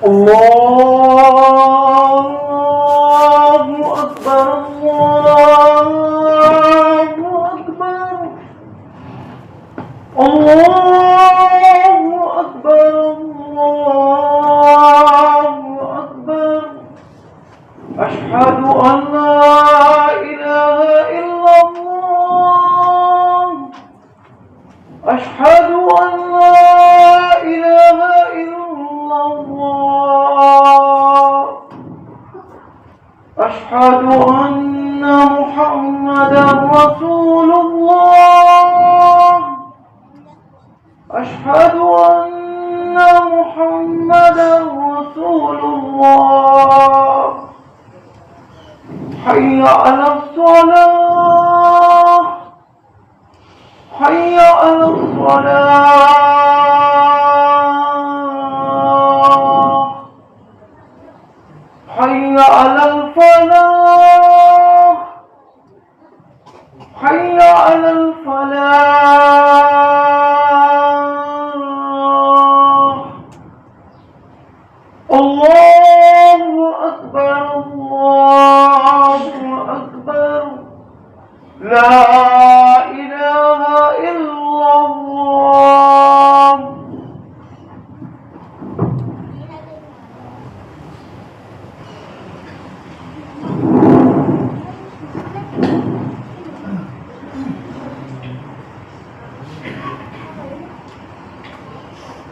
الله أكبر الله أكبر الله أكبر الله أكبر أشهد أن لا إله إلا الله أشهد أن لا إله إلا الله أشهد أن محمدا رسول الله أشهد أن محمدا رسول الله حي على الصلاة حي على الصلاة حي على الفلاح حي على الفلاح الله أكبر الله أكبر لا إله إلا الله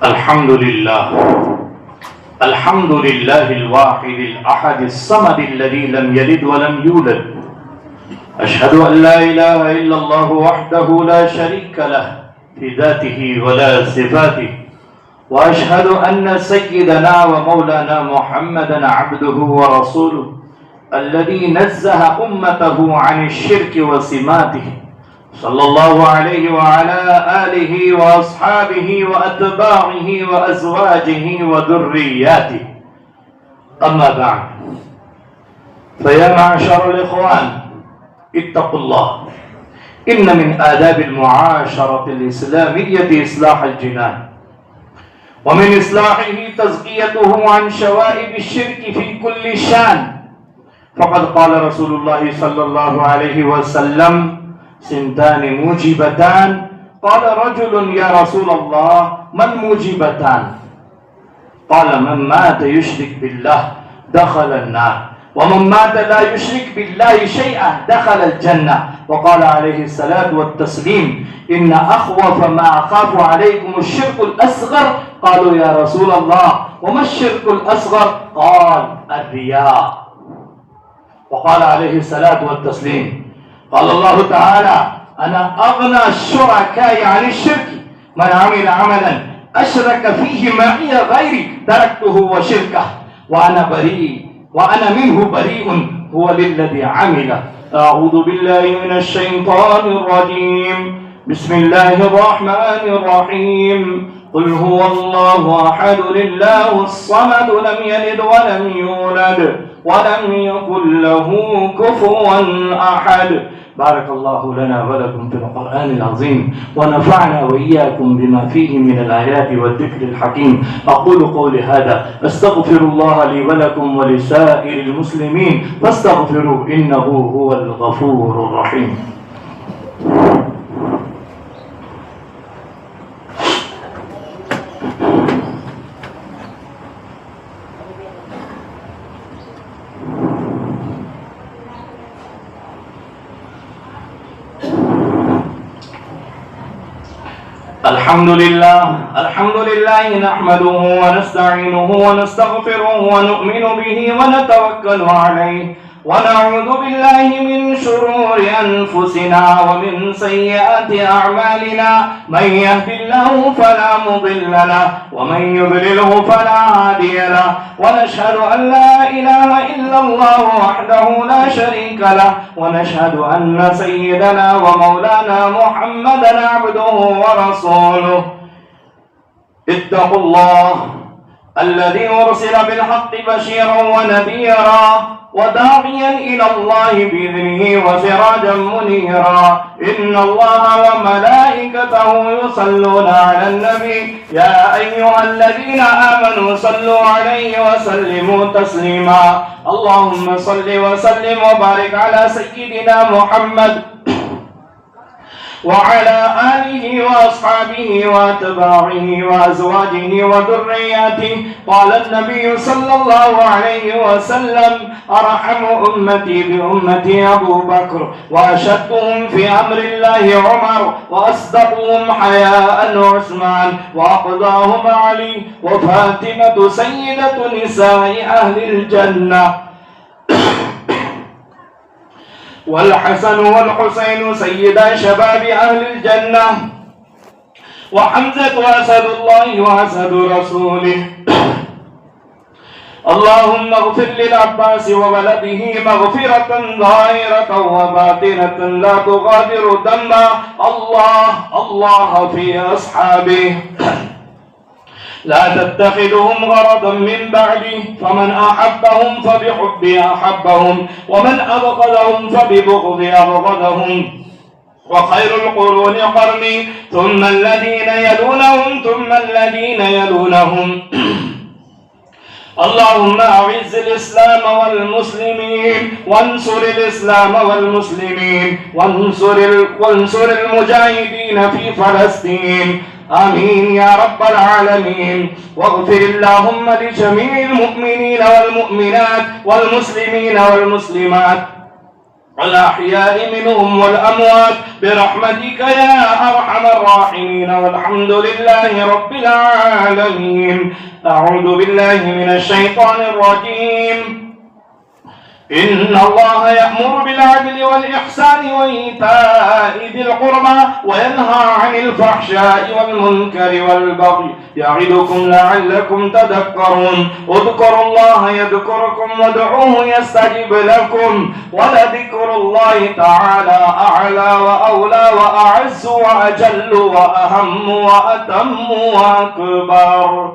الحمد لله الحمد لله الواحد الأحد الصمد الذي لم يلد ولم يولد أشهد أن لا إله إلا الله وحده لا شريك له في ذاته ولا صفاته وأشهد أن سيدنا ومولانا محمدا عبده ورسوله الذي نزه أمته عن الشرك وسماته صلى الله عليه وعلى آله وأصحابه وأتباعه وأزواجه وذرياته أما بعد فيا معشر الإخوان اتقوا الله إن من آداب المعاشرة الإسلامية إصلاح الجنان ومن إصلاحه تزكيته عن شوائب الشرك في كل شان فقد قال رسول الله صلى الله عليه وسلم سنتان موجبتان قال رجل يا رسول الله ما الموجبتان قال من مات يشرك بالله دخل النار ومن مات لا يشرك بالله شيئا دخل الجنة وقال عليه الصلاة والتسليم إن أخوف ما أخاف عليكم الشرك الأصغر قالوا يا رسول الله وما الشرك الأصغر قال الرياء وقال عليه الصلاة والتسليم قال الله تعالى أنا أغنى الشركاء عن الشرك من عمل عملا أشرك فيه معي غيري تركته وشركه وأنا منه بريء هو للذي عمل أعوذ بالله من الشيطان الرجيم بسم الله الرحمن الرحيم قل هو الله أحد لله الصمد لم يلد ولم يولد ولم يكن له كفوا أحد بارك الله لنا ولكم في القرآن العظيم ونفعنا وإياكم بما فيه من الآيات والذكر الحكيم أقول قولي هذا أستغفر الله لي ولكم ولسائر المسلمين فاستغفروا إنه هو الغفور الرحيم الحمد لله نحمده ونستعينه ونستغفره ونؤمن به ونتوكل عليه ونعوذ بالله من شرور أنفسنا ومن سيئات أعمالنا من يهد الله فلا مضل له ومن يضلله فلا هادي له ونشهد أن لا إله إلا الله وحده لا شريك له ونشهد أن سيدنا ومولانا محمدا عبده ورسوله اتقوا الله الذي أرسل بالحق بشيرا ونذيرا وداعيا إلى الله بإذنه وسراجا منيرا. إن الله وملائكته يصلون على النبي يا أيها الذين آمنوا صلوا عليه وسلموا تسليما. اللهم صل وسلم وبارك على سيدنا محمد وعلى آله وأصحابه وأتباعه وأزواجه وذرياته. قال النبي صلى الله عليه وسلم: أرحم أمتي بأمتي أبو بكر، وأشدهم في أمر الله عمر، وأصدقهم حياء عثمان، وأقضاهم علي، وفاطمة سيدة نساء أهل الجنة، والحسن والحسين سيدا شباب أهل الجنة، وحمزة أسد الله وأسد رسوله. اللهم اغفر للعباس وولده مغفرة ظاهرة وباطنة لا تغادر ذنبا. الله في أصحابه لا تتخذهم غرضا من بعدي، فمن أحبهم فبحبي أحبهم، ومن أبغضهم فببغض أبغضهم. وخير القرون قرني، ثم الذين يلونهم ثم الذين يلونهم. اللهم أعز الإسلام والمسلمين، وانصر الإسلام والمسلمين، وانصر المجاهدين في فلسطين. آمين يا رب العالمين. واغفر اللهم لجميع المؤمنين والمؤمنات والمسلمين والمسلمات الأحياء منهم والأموات برحمتك يا أرحم الراحمين، والحمد لله رب العالمين. أعوذ بالله من الشيطان الرجيم. إن الله يأمر بالعدل والإحسان وإيتاء ذي القربى وينهى عن الفحشاء والمنكر والبغي يعظكم لعلكم تذكرون. اذكروا الله يذكركم وادعوه يستجب لكم، ولذكر الله تعالى أعلى وأولى وأعز وأجل وأهم وأتم وأكبر.